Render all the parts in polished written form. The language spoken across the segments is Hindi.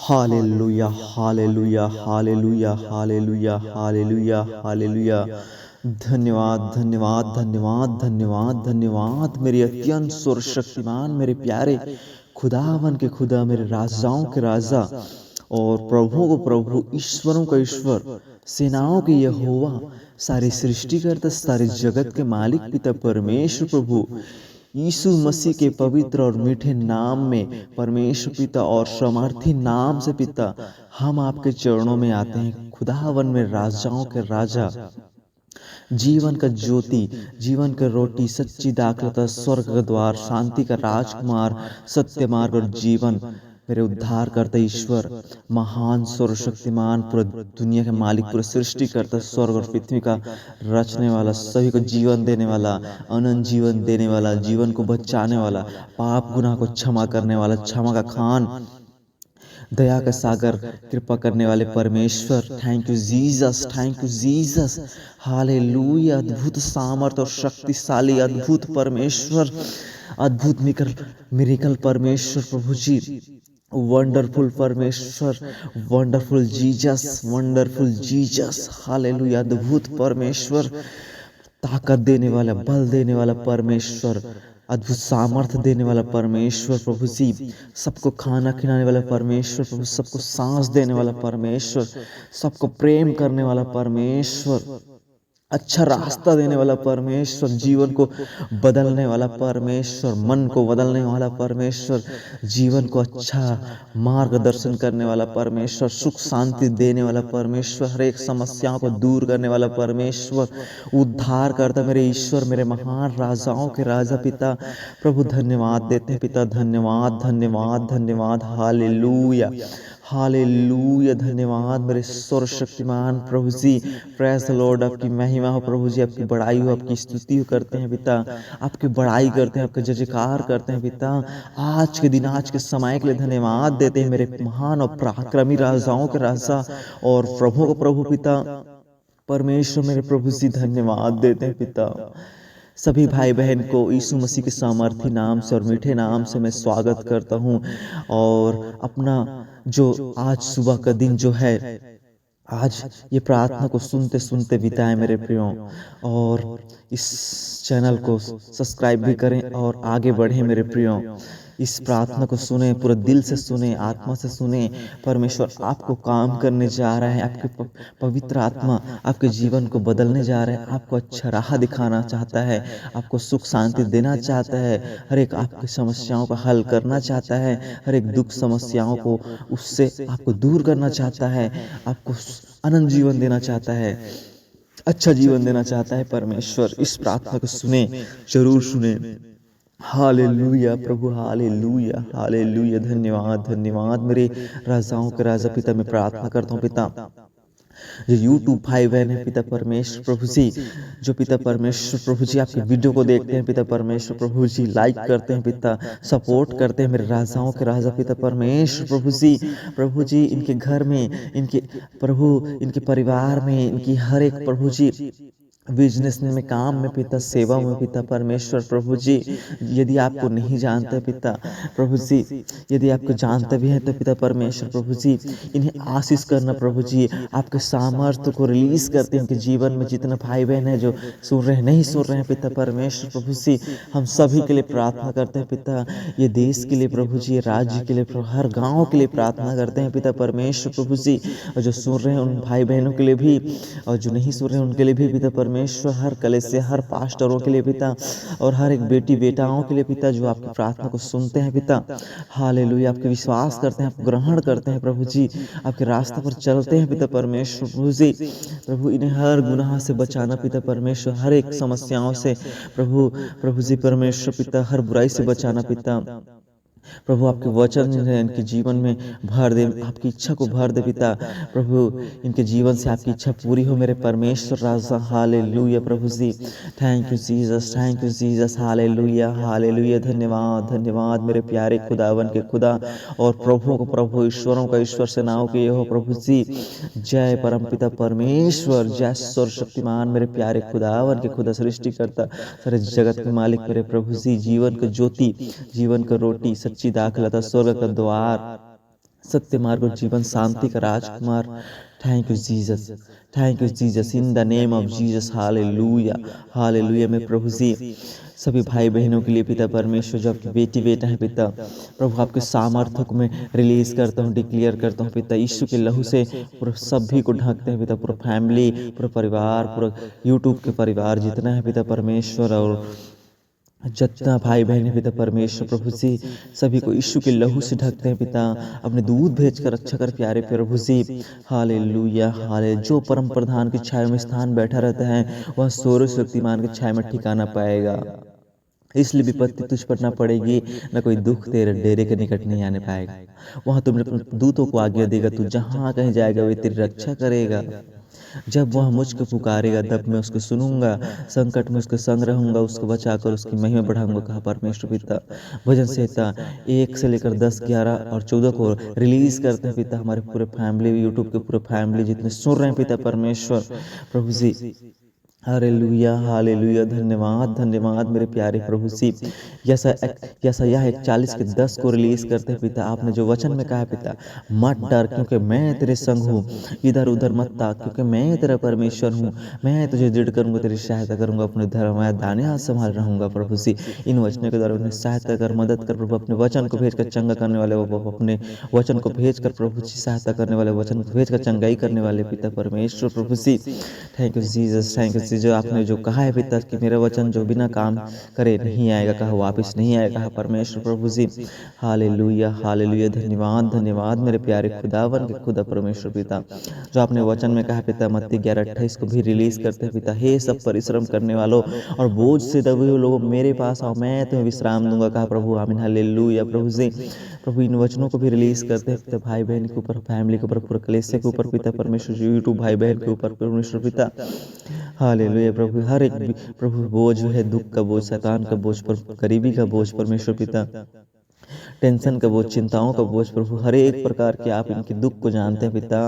Hallelujah hallelujah hallelujah hallelujah hallelujah hallelujah. धन्यवाद धन्यवाद धन्यवाद धन्यवाद धन्यवाद मेरे अत्यंत सर्वशक्तिमान मेरे प्यारे खुदावन के खुदा, मेरे राजाओं के राजा और प्रभुओं को प्रभु, ईश्वरों का ईश्वर, सेनाओं के यहोवा, सारे सृष्टिकर्ता, सारे जगत के मालिक पिता परमेश्वर प्रभु यीशु मसीह के पवित्र और मीठे नाम में, परमेश्वर पिता और समर्थी नाम से पिता, हम आपके चरणों में आते हैं। खुदावन में राजाओं के राजा, जीवन का ज्योति, जीवन का रोटी, सच्ची दाखलता, स्वर्ग का द्वार, शांति का राजकुमार, सत्य मार्ग और जीवन, मेरे उद्धार करता ईश्वर, महान सर्वशक्तिमान, पूरा दुनिया के मालिक, पूरा सृष्टि करता, स्वर्ग और पृथ्वी का रचने वाला, सभी को जीवन देने वाला, अनंत जीवन देने वाला, जीवन को बचाने वाला, पाप गुनाह को क्षमा करने वाला, क्षमा का खान, दया का सागर, कृपा करने वाले परमेश्वर। Thank you Jesus, thank you Jesus. Hallelujah. अद्भुत सामर्थ और शक्तिशाली अद्भुत परमेश्वर, अद्भुत मिरेकल परमेश्वर प्रभु जी, वंडरफुल परमेश्वर, wonderful Jesus, wonderful Jesus. Hallelujah. अद्भुत परमेश्वर, ताकत देने वाला, बल देने वाला परमेश्वर, अद्भुत सामर्थ्य देने वाला परमेश्वर प्रभु जी, सबको खाना खिलाने वाला परमेश्वर प्रभु, सबको सांस देने वाला परमेश्वर, सबको प्रेम करने वाला परमेश्वर, अच्छा रास्ता देने वाला परमेश्वर, जीवन को बदलने वाला परमेश्वर, मन को बदलने वाला परमेश्वर, जीवन को अच्छा मार्गदर्शन करने वाला परमेश्वर, सुख शांति देने वाला परमेश्वर, हर एक समस्याओं को दूर करने वाला परमेश्वर, उद्धार करता मेरे ईश्वर, मेरे महान राजाओं के राजा पिता प्रभु। धन्यवाद देते हैं पिता, धन्यवाद धन्यवाद धन्यवाद। Hallelujah hallelujah. धन्यवाद मेरे सर्वशक्तिमान प्रभु जी। Praise the Lord. आपकी महिमा हो प्रभु जी, आपकी बड़ाई हो, आपकी स्तुति हो करते हैं पिता, आपकी बड़ाई करते हैं, आपका जय जयकार करते हैं पिता। आज के दिन, आज के समय के लिए धन्यवाद देते हैं मेरे महान और पराक्रमी राजाओं के राजा और प्रभु को प्रभु पिता परमेश्वर, मेरे प्रभु जी धन्यवाद देते हैं पिता। सभी भाई बहन को यीशु मसीह के सामर्थी नाम से और मीठे नाम से मैं स्वागत करता हूं। और अपना जो आज सुबह का दिन जो है, आज ये प्रार्थना को सुनते सुनते बिताएं मेरे प्रियो, और इस चैनल को सब्सक्राइब भी करें और आगे बढ़ें मेरे प्रियो। इस प्रार्थना को सुने, पूरे दिल से सुने, आत्मा से सुने। परमेश्वर आपको काम करने जा रहा है, आपके पवित्र आत्मा आपके जीवन को बदलने जा रहा है, आपको अच्छा राह दिखाना चाहता है, आपको सुख शांति देना चाहता है, हर एक आपकी समस्याओं का हल करना चाहता है, हर एक दुख समस्याओं को उससे आपको दूर करना चाहता है, आपको अनंत जीवन देना चाहता है, अच्छा जीवन देना चाहता है परमेश्वर। इस प्रार्थना को सुने, जरूर सुने। हालेलुया प्रभु, हालेलुया हालेलुया। धन्यवाद धन्यवाद मेरे राजाओं के राजा पिता, मैं प्रार्थना करता हूँ पिता, जो यूट्यूब भाई बहन है पिता परमेश्वर प्रभु जी, जो पिता परमेश्वर प्रभु जी आपके वीडियो को देखते हैं पिता परमेश्वर प्रभु जी, लाइक करते हैं पिता, सपोर्ट करते हैं मेरे राजाओं के राजा पिता परमेश्वर प्रभु जी, इनके घर में, इनके प्रभु, इनके परिवार में, इनकी हर एक प्रभु जी बिजनेस में, काम में पिता, सेवा में पिता परमेश्वर प्रभु जी। यदि आपको नहीं जानते पिता प्रभु जी, यदि आपको जानते भी हैं तो पिता परमेश्वर प्रभु जी, इन्हें आशीष करना प्रभु जी, आपके सामर्थ्य को रिलीज करते हैं इनके जीवन में। जितने भाई बहन हैं जो सुन रहे हैं, नहीं सुन रहे हैं पिता परमेश्वर प्रभु जी, हम सभी के लिए प्रार्थना करते हैं पिता, ये देश के लिए प्रभु जी, राज्य के लिए प्रभु, हर गाँव के लिए प्रार्थना करते हैं पिता परमेश्वर प्रभु जी। और जो सुन रहे हैं उन भाई बहनों के लिए भी, और जो नहीं सुन रहे हैं उनके लिए भी पिता परमेश्वर, हर कलीसिया, हर पास्टरों के लिए पिता, और हर एक बेटी बेटाओं के लिए पिता, जो आपकी प्रार्थना को सुनते हैं पिता। हालेलुया। आपके विश्वास करते हैं, आप ग्रहण करते हैं प्रभु जी, आपके रास्ते पर चलते हैं पिता परमेश्वर प्रभु जी। प्रभु इन्हें हर गुनाह से बचाना पिता परमेश्वर, हर एक समस्याओं से प्रभु जी परमेश्वर पिता, हर बुराई से बचाना पिता प्रभु। आपके वचन है इनके जीवन में भर दे, आपकी इच्छा को भर दे पिता प्रभु, इनके जीवन से आपकी इच्छा पूरी हो मेरे परमेश्वर राजा। हालेलुया प्रभु जी। Thank you Jesus, thank you Jesus. Hallelujah hallelujah. धन्यवाद धन्यवाद मेरे प्यारे खुदावन के खुदा और प्रभुओं को प्रभु, ईश्वरों का ईश्वर, सेनाओं के हो प्रभु जी। जय परमपिता परमेश्वर, जय सर्वशक्तिमान मेरे प्यारे खुदावन के खुदा, सृष्टि करता, सारे जगत के मालिक मेरे प्रभु जी, जीवन का ज्योति, जीवन का रोटी, सच्ची दाखलता, स्वर्ग का द्वार, सत्य मार्ग और जीवन शांति का राजकुमार। Thank you Jesus, thank you Jesus, in the name of Jesus, hallelujah, hallelujah. मैं प्रभु जी सभी भाई बहनों के लिए पिता परमेश्वर, जो आपकी बेटी बेटा है पिता प्रभु, आपके सामर्थ्य को मैं रिलीज करता हूँ, डिक्लेयर करता हूँ पिता, यीशु के लहू से पूरा सभी को ढकते हैं पिता, पूरा फैमिली, पूरा परिवार, पूरा यूट्यूब के परिवार जितना है पिता परमेश्वर, और जितना भाई बहन है पिता परमेश्वर प्रभु जी, सभी को यीशु के लहू से ढकते हैं पिता, अपने दूध भेज कर रक्षा कर प्यारे प्रभु जी, हालेलुया, हाले। जो परम प्रधान की छाया में स्थान बैठा रहता है, वह सूर्य शक्तिमान की छाया में ठिकाना पाएगा, इसलिए विपत्ति तुझ पर न पड़ेगी, न कोई दुख तेरे डेरे के निकट नहीं आने पाएगा। वहां तुम अपने दूतों को आज्ञा देगा, तू जहां कहीं जाएगा वे तेरी रक्षा करेगा। जब वह मुझको पुकारेगा तब मैं उसको सुनूंगा, संकट में उसके संग रहूंगा, उसको बचाकर उसकी महिमा बढ़ाऊंगा, कहा परमेश्वर पिता। भजन संहिता 1 से लेकर 10, 11 और 14 को रिलीज करते हैं पिता, हमारे पूरे फैमिली, यूट्यूब के पूरे फैमिली जितने सुन रहे हैं पिता परमेश्वर प्रभु जी, हालेलुया, हालेलुया। धन्यवाद, धन्यवाद मेरे प्यारे प्रभु जी। यशायाह 41:10 को रिलीज करते हैं पिता, आपने जो वचन में कहा है पिता, मत डर क्योंकि मैं तेरे संग हूँ, इधर उधर मत ताक क्योंकि मैं तेरा परमेश्वर हूँ, मैं तुझे दृढ़ करूंगा, तेरी सहायता करूंगा, अपने धर्म दाने हाथ संभाल रहूंगा प्रभु जी। इन वचनों के द्वारा उन्हें सहायता कर, मदद कर प्रभु, अपने वचन को भेजकर चंगा करने वाले, वो अपने वचन को भेजकर प्रभु जी सहायता करने वाले, वचन को भेजकर चंगाई करने वाले पिता परमेश्वर प्रभु जी। Thank you Jesus, thank you ji. जो आपने जो कहा है पिता कि मेरा वचन जो बिना काम करे नहीं आएगा, कहा वापस नहीं आएगा, कहा परमेश्वर प्रभु जी, हालेलुया, हालेलुया। धन्यवाद, धन्यवाद मेरे प्यारे खुदावन के खुदा परमेश्वर पिता, जो आपने वचन में कहा पिता, मत्ती 11:28 को भी रिलीज करते हैं पिता, हे सब परिश्रम करने वालों और बोझ से दबे हुए लोगों मेरे पास आओ, मैं तुम्हें विश्राम दूंगा, कहा प्रभु, आमीन, हालेलुया प्रभु जी। प्रभु इन वचनों को भी रिलीज करते हैं पिता, भाई बहन के ऊपर, फैमिली के ऊपर, पूरे कलीसिया के ऊपर पिता परमेश्वर, यूट्यूब भाई बहन के ऊपर परमेश्वर पिता, हालेलुया प्रभु। हर एक प्रभु बोझ है, दुख का बोझ, शैतान का बोझ, पर गरीबी का बोझ परमेश्वर पिता, टेंशन का बोझ, चिंताओं का बोझ प्रभु, हर एक प्रकार के आप इनके दुख को जानते हैं पिता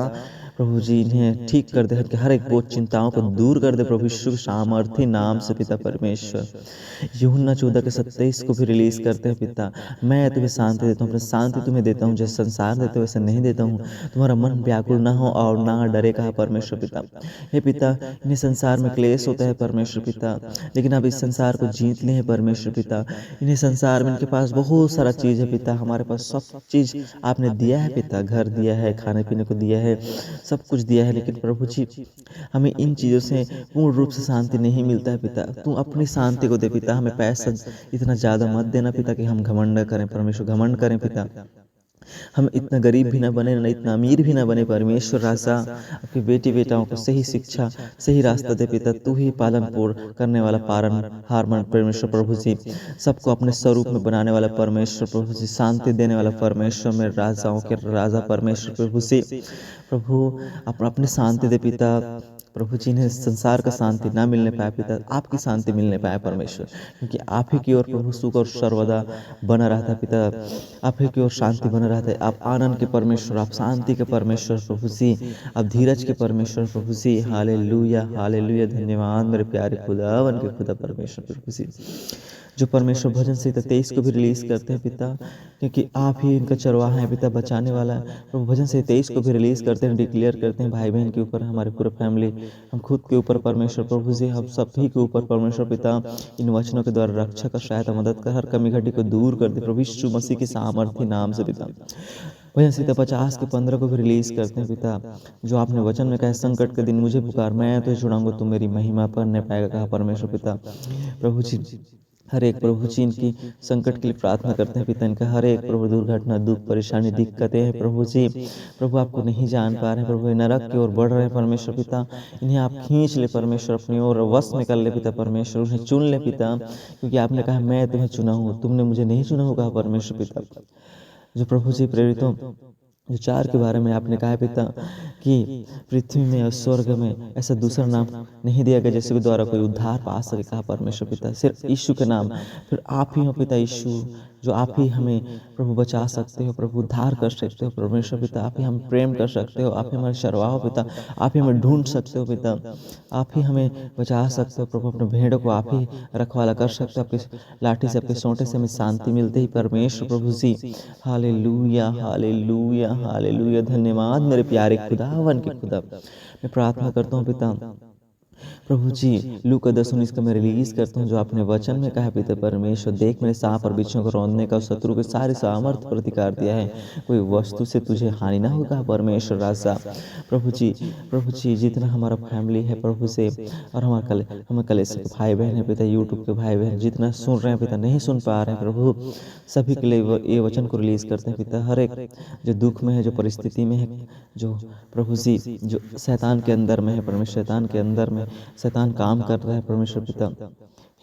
प्रभु जी, इन्हें ठीक कर दे, कि हर एक बोझ चिंताओं को दूर कर दे प्रभु यीशु के सामर्थी नाम से पिता परमेश्वर। यूहन्ना 14:27 को भी रिलीज करते हैं पिता, मैं तुम्हें शांति देता हूँ, अपनी शांति तुम्हें देता हूँ, जैसे संसार देते वैसे नहीं देता हूँ, तुम्हारा मन व्याकुल ना हो और ना डरे, कहा परमेश्वर पिता। हे पिता, इन्हें संसार में क्लेश होता है परमेश्वर पिता, लेकिन अब इस संसार को जीत ले है परमेश्वर पिता। इन्हें संसार में इनके पास बहुत सारा चीज है पिता, हमारे पास सब चीज आपने दिया है पिता, घर दिया है, खाने पीने को दिया है, सब कुछ दिया है, लेकिन प्रभु जी हमें इन चीज़ों से पूर्ण रूप से शांति नहीं मिलता है पिता। तू अपनी शांति को दे पिता, हमें पैसा इतना ज़्यादा मत देना पिता कि हम घमंड करें परमेश्वर, घमंड करें पिता, हम इतना गरीब भी ना बने, ना इतना अमीर भी ना बने परमेश्वर। राजा अपनी बेटी बेटाओं को सही शिक्षा, सही रास्ता दे पिता, तू ही पालन पोषण करने वाला पालन हारमन परमेश्वर प्रभु जी, सबको अपने स्वरूप में बनाने वाला परमेश्वर प्रभु जी, शांति देने वाला परमेश्वर, मेरे राजाओं के राजा परमेश्वर प्रभु जी। प्रभु अपनी शांति दे पिता प्रभु जी, ने संसार का शांति ना मिलने पाया पिता, आपकी शांति मिलने पाया परमेश्वर, क्योंकि आप ही की ओर प्रभु सुख और सर्वदा बना रहता पिता, आप ही की ओर शांति बना रहता है। आप आनंद के परमेश्वर, आप शांति के परमेश्वर प्रभु जी, आप धीरज के परमेश्वर प्रभु जी, हालेलुया, हालेलुया। धन्यवाद मेरे प्यारे खुदावन के खुदा परमेश्वर प्रभु जी, जो परमेश्वर भजन संहिता 23 को भी रिलीज करते हैं पिता, क्योंकि आप ही इनका चरवाहा है पिता, बचाने वाला है प्रभु। भजन संहिता 23 को भी रिलीज करते हैं, डिक्लेयर करते हैं भाई बहन के ऊपर, हमारे पूरे फैमिली, हम खुद के ऊपर परमेश्वर प्रभु जी, हम सभी के ऊपर परमेश्वर पिता, इन वचनों के द्वारा रक्षा कर, सहायता मदद कर, हर कमी घटी को दूर कर दे प्रभु यीशु मसीह के सामर्थ्य नाम से पिता। भजन संहिता 50 के 15 को भी रिलीज करते हैं पिता, जो आपने वचन में कहा, संकट के दिन मुझे पुकार, मैं तुझे छुड़ाऊंगा, तुम मेरी महिमा करने पाएगा, कहा परमेश्वर पिता प्रभु जी। हर एक प्रभु जी इनकी संकट के लिए प्रार्थना करते हैं पिता, इनका हर एक प्रभु दुर्घटना, दुख, परेशानी, दिक्कतें हैं प्रभु जी, प्रभु आपको नहीं जान पा रहे हैं प्रभु, नरक की ओर बढ़ रहे हैं परमेश्वर पिता, इन्हें आप खींच ले परमेश्वर, अपनी ओर वश में कर ले पिता परमेश्वर, उन्हें चुन ले पिता, क्योंकि आपने कहा मैं तुम्हें चुना हूँ, तुमने मुझे नहीं चुना होगा परमेश्वर पिता। जो प्रभु जी प्रेरितों जो 4 के बारे में आपने कहा पिता, कि पृथ्वी में और स्वर्ग में ऐसा दूसरा नाम नहीं दिया गया जिसके द्वारा कोई उद्धार पा सके, कहा परमेश्वर पिता, सिर्फ यीशु के नाम, फिर आप ही हो पिता यीशु, जो आप ही हमें प्रभु बचा सकते हो प्रभु, उद्धार कर सकते हो परमेश्वर पिता, आप ही हम प्रेम कर सकते हो, आप ही हमारे शरवा हो पिता, आप ही हमें ढूंढ सकते हो पिता, आप ही हमें बचा सकते हो प्रभु, अपने भेड़ों को आप ही रखवाला कर सकते हो, आपकी लाठी से, आपके सोंटे से हमें शांति मिलती ही परमेश्वर प्रभु जी, हालेलुया, हालेलुया, हालेलुया। धन्यवाद मेरे प्यारे खुदावन के खुदा। मैं प्रार्थना करता हूँ पिता, प्रभु जी लू का 10:19 का मैं रिलीज करता हूँ, जो आपने वचन में कहा पिता परमेश्वर, देख मेरे सांप और बिच्छों को रौंदने का शत्रु के सारे सामर्थ्य प्रतिकार दिया है, कोई वस्तु से तुझे हानि ना होगा परमेश्वर राजा। प्रभु जी जितना हमारा फैमिली है प्रभु से, और हमारे कलेश के भाई बहन है पिता, यूट्यूब के भाई बहन जितना सुन रहे हैं पिता, नहीं सुन पा रहे हैं प्रभु, सभी के लिए ये वचन को रिलीज करते हैं पिता। हर एक जो दुख में है, जो परिस्थिति में है, जो प्रभु जी जो शैतान के अंदर में है परमेश्वर, शैतान के अंदर में शैतान काम कर रहा है परमेश्वर पिता,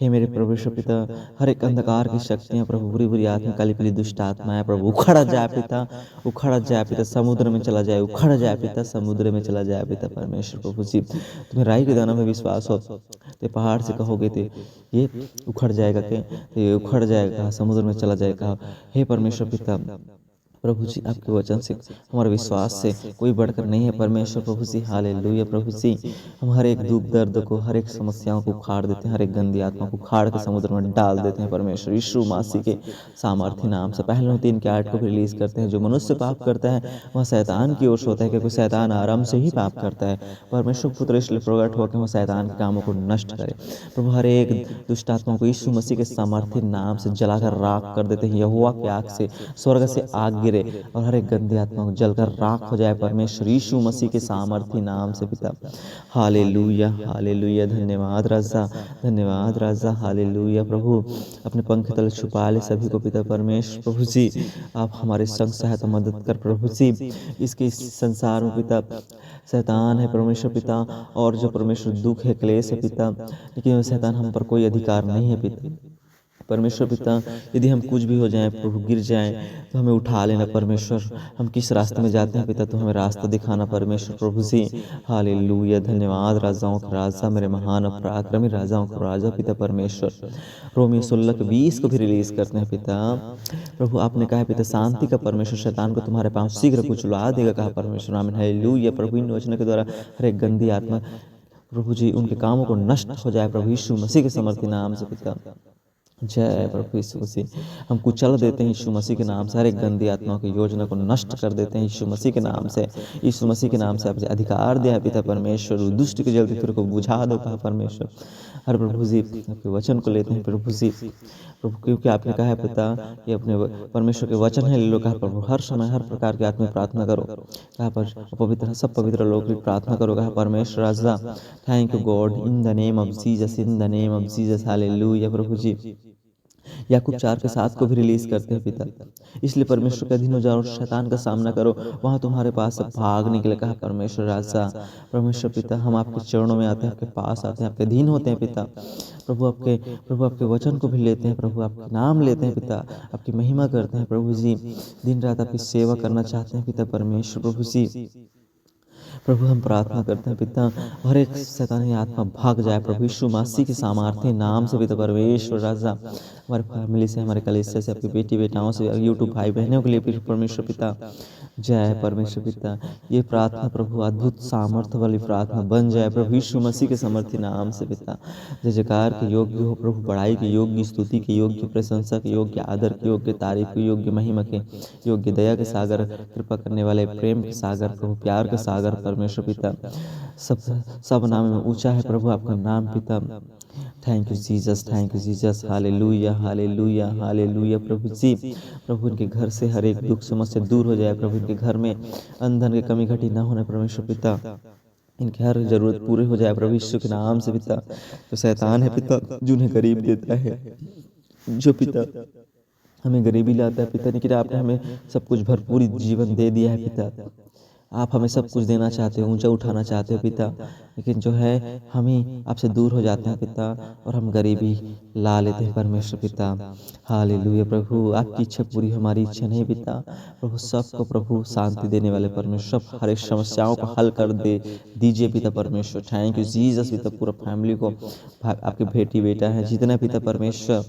हे मेरे परमेश्वर पिता, हर एक अंधकार की शक्तियां प्रभु, बुरी बुरी आत्मा, काली पीली दुष्ट आत्माएं प्रभु उखड़ जाए पिता, उखड़ जाए पिता, समुद्र में चला जाए, उखड़ जाए पिता, समुद्र में चला जाए पिता परमेश्वर। प्रभु जी तुम्हें राई के दाना में विश्वास हो तो पहाड़ से कहोगे तो ये उखड़ जाएगा क्या, तो ये उखड़ जाएगा, समुद्र में चला जाएगा। हे परमेश्वर पिता, प्रभु जी आपके वचन से, हमारे विश्वास से कोई बढ़कर नहीं है परमेश्वर। प्रभु जी हालेलुया। प्रभु जी हम हर एक दुख दर्द को, हर एक समस्याओं को उखाड़ देते हैं, हर एक गंदी आत्मा को उखाड़ के समुद्र में डाल देते हैं परमेश्वर यीशु मसीह के सामर्थ्य नाम से। पहले 3:8 को भी रिलीज करते हैं, जो मनुष्य पाप करता है वह शैतान की ओर से होता है, क्योंकि शैतान आराम से ही पाप करता है। परमेश्वर पुत्र इसलिए प्रकट होकर वह शैतान के कामों को नष्ट करे। प्रभु हर एक दुष्ट आत्मा को यीशु मसीह के सामर्थ्य नाम से जलाकर राख कर देते हैं, यहोवा की आग से, स्वर्ग से आग गिरे और हर एक गंदी आत्मा को जलकर राख हो जाए परमेश्वर यीशु मसीह के सामर्थ्य नाम से पिता। Hallelujah hallelujah. धन्यवाद राजा, धन्यवाद राजा। हालेलुया। प्रभु अपने पंख तले छुपा ले सभी को पिता परमेश्वर। प्रभु जी आप हमारे संग सहायता मदद कर प्रभु जी, इसके इस संसार में पिता शैतान है परमेश्वर पिता, और जो परमेश्वर दुख है, क्लेश है पिता, लेकिन शैतान हम पर कोई अधिकार नहीं है पिता परमेश्वर पिता। यदि हम कुछ भी हो जाएं प्रभु, गिर जाएं तो हमें उठा लेना परमेश्वर। हम किस रास्ते में जाते हैं पिता, तो हमें रास्ता दिखाना परमेश्वर। प्रभु जी हालेलुया। धन्यवाद राजाओं का राजा, मेरे महान पराक्रमी राजाओं का राजा पिता परमेश्वर। रोमियो 16:20 को भी रिलीज करते हैं पिता। प्रभु आपने कहा पिता शांति का परमेश्वर शैतान को तुम्हारे पास शीघ्र कुचला देगा, कहा परमेश्वर। आमीन हालेलुया। प्रभु इन वचनों के द्वारा हर एक गंदी आत्मा प्रभु जी उनके कामों को नष्ट हो जाए प्रभु यीशु मसीह के समर्थी नाम से पिता। जय प्रभु यीशु मसीह। हम कुचल देते हैं यीशु मसीह के नाम से, हर एक गंदी आत्माओं की योजना को नष्ट कर देते हैं यीशु मसीह के नाम से। यीशु मसीह के नाम से आपसे अधिकार दिया है पिता परमेश्वर, दुष्ट के जल्दी तेरे को बुझा दो, कहा परमेश्वर। हर प्रभु जी आपके वचन को लेते हैं प्रभु जी, प्रभु क्योंकि आपने कहा है पिता ये अपने परमेश्वर के वचन है, ले लो, कहा प्रभु। हर समय हर प्रकार की आत्मिक प्रार्थना करो, कहा पर पवित्र सब पवित्र लोग भी प्रार्थना करो, कहा परमेश्वर राजा। Thank you God, in the name of Jesus, in the name of Jesus. Hallelujah. प्रभु जी याकूब 4:7 को भी रिलीज करते हैं पिता। इसलिए परमेश्वर के अधीन हो जाओ, शैतान का सामना करो, वहां तुम्हारे पास सब भाग निकले, कहा परमेश्वर राजा। परमेश्वर पिता हम आपके चरणों में आते हैं, आपके पास आते हैं, आपके अधीन होते हैं पिता। प्रभु आपके वचन को भी लेते हैं प्रभु, आपके नाम लेते हैं पिता, आपकी महिमा करते हैं प्रभु जी। दिन रात आपकी सेवा करना चाहते हैं पिता परमेश्वर। प्रभु जी प्रभु हम प्रार्थना करते हैं पिता हर एक शैतानी आत्मा भाग जाए प्रभु यीशु मसीह के सामर्थ्य नाम से पिता परमेश्वर राजा। हमारे फैमिली से, हमारे कलीसिया से, आपकी बेटी बेटाओं से, यूट्यूब भाई बहनों के लिए परमेश्वर पिता। जय परमेश्वर पिता। ये प्रार्थना प्रभु अद्भुत सामर्थ्य वाली प्रार्थना बन जाए प्रभु यीशु मसीह के समर्थी नाम से पिता। जय जयकार के योग्य हो प्रभु, बड़ाई के योग्य, स्तुति के योग्य, प्रशंसा के योग्य, आदर के योग्य, तारीफ के योग्य, महिमा के योग्य, दया के सागर, कृपा करने वाले, प्रेम के सागर प्रभु, प्यार के सागर परमेश्वर पिता। सब नाम में ऊंचा है प्रभु आपका नाम पिता। Thank you Jesus, thank you Jesus. Hallelujah hallelujah hallelujah. प्रभु जी प्रभु इनके घर से हर एक दुख समस्या दूर हो जाए प्रभु, इनके घर में अन्न धन की कमी घटी ना होने परमेश्वर पिता। इनकी हर जरूरत पूरी हो जाए प्रभु यीशु के नाम से पिता। जो शैतान है पिता जिन्हें गरीब देता है, जो पिता हमें गरीबी लाता है पिता, लेकिन आपने हमें सब कुछ भरपूर जीवन दे दिया है पिता। आप हमें सब कुछ देना चाहते हो, ऊंचा उठाना चाहते हो पिता, लेकिन जो है हम ही आपसे दूर हो जाते हैं पिता, और हम गरीबी ला लेते हैं परमेश्वर पिता। हालेलुया। प्रभु आपकी इच्छा पूरी, हमारी इच्छा नहीं पिता। प्रभु सबको प्रभु शांति देने वाले परमेश्वर, हर एक समस्याओं को हल कर दीजिए पिता परमेश्वर। थैंक यू जीसस पिता। पूरा फैमिली को, आपके बेटी बेटा है जितने पिता परमेश्वर,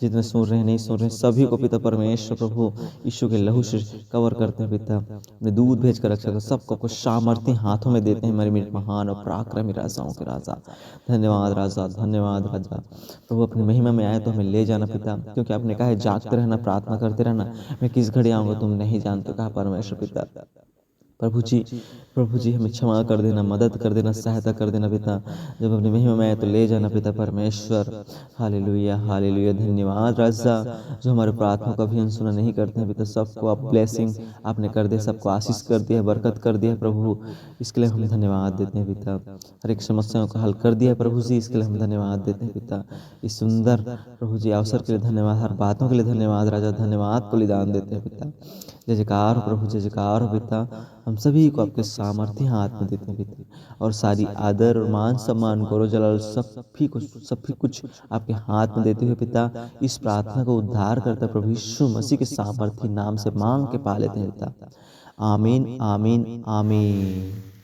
जितने सुन रहे हैं नहीं सुन रहे सभी को पिता परमेश्वर प्रभु यीशु के लहू से कवर करते हैं पिता। दूध भेज कर रक्षा सबको कुछ सामर्थ्य हाथों में देते हैं मेरे महान और पराक्रमी राजाओं के राजा। धन्यवाद राजा, धन्यवाद राजा। प्रभु अपनी महिमा में आए तो हमें ले जाना पिता, क्योंकि आपने कहा है जागते रहना, प्रार्थना करते रहना, मैं किस घड़ी आऊँगा तुम नहीं जानते, कहा परमेश्वर पिता। प्रभु जी हमें क्षमा कर देना, मदद कर देना, सहायता कर देना पिता। जब अपनी महिमा में आए तो ले जाना पिता परमेश्वर। Hallelujah, hallelujah. धन्यवाद राजा, जो हमारे प्रार्थना का भी अनसुना नहीं करते हैं पिता। सबको आप ब्लेसिंग आपने कर दिया, सबको आशीष कर दिया, बरकत कर दिया प्रभु, इसके लिए हम धन्यवाद देते हैं पिता। हर एक समस्याओं का हल कर दिया प्रभु जी, इसके लिए हम धन्यवाद देते हैं पिता। इस सुंदर प्रभु जी अवसर के लिए धन्यवाद, हर बातों के लिए धन्यवाद राजा, धन्यवाद को बलिदान देते हैं पिता। जय जयकार हो प्रभु, जय जयकार हो पिता। हम सभी को आपके सामर्थ्य हाथ में देते हैं पिता, और सारी आदर और मान सम्मान गौरव जलाल सभी कुछ आपके हाथ में देते हुए पिता, इस प्रार्थना को उद्धार करता प्रभु यीशु मसीह के सामर्थ्य नाम से मांग के पा लेते हैं पिता। आमीन, आमीन, आमीन।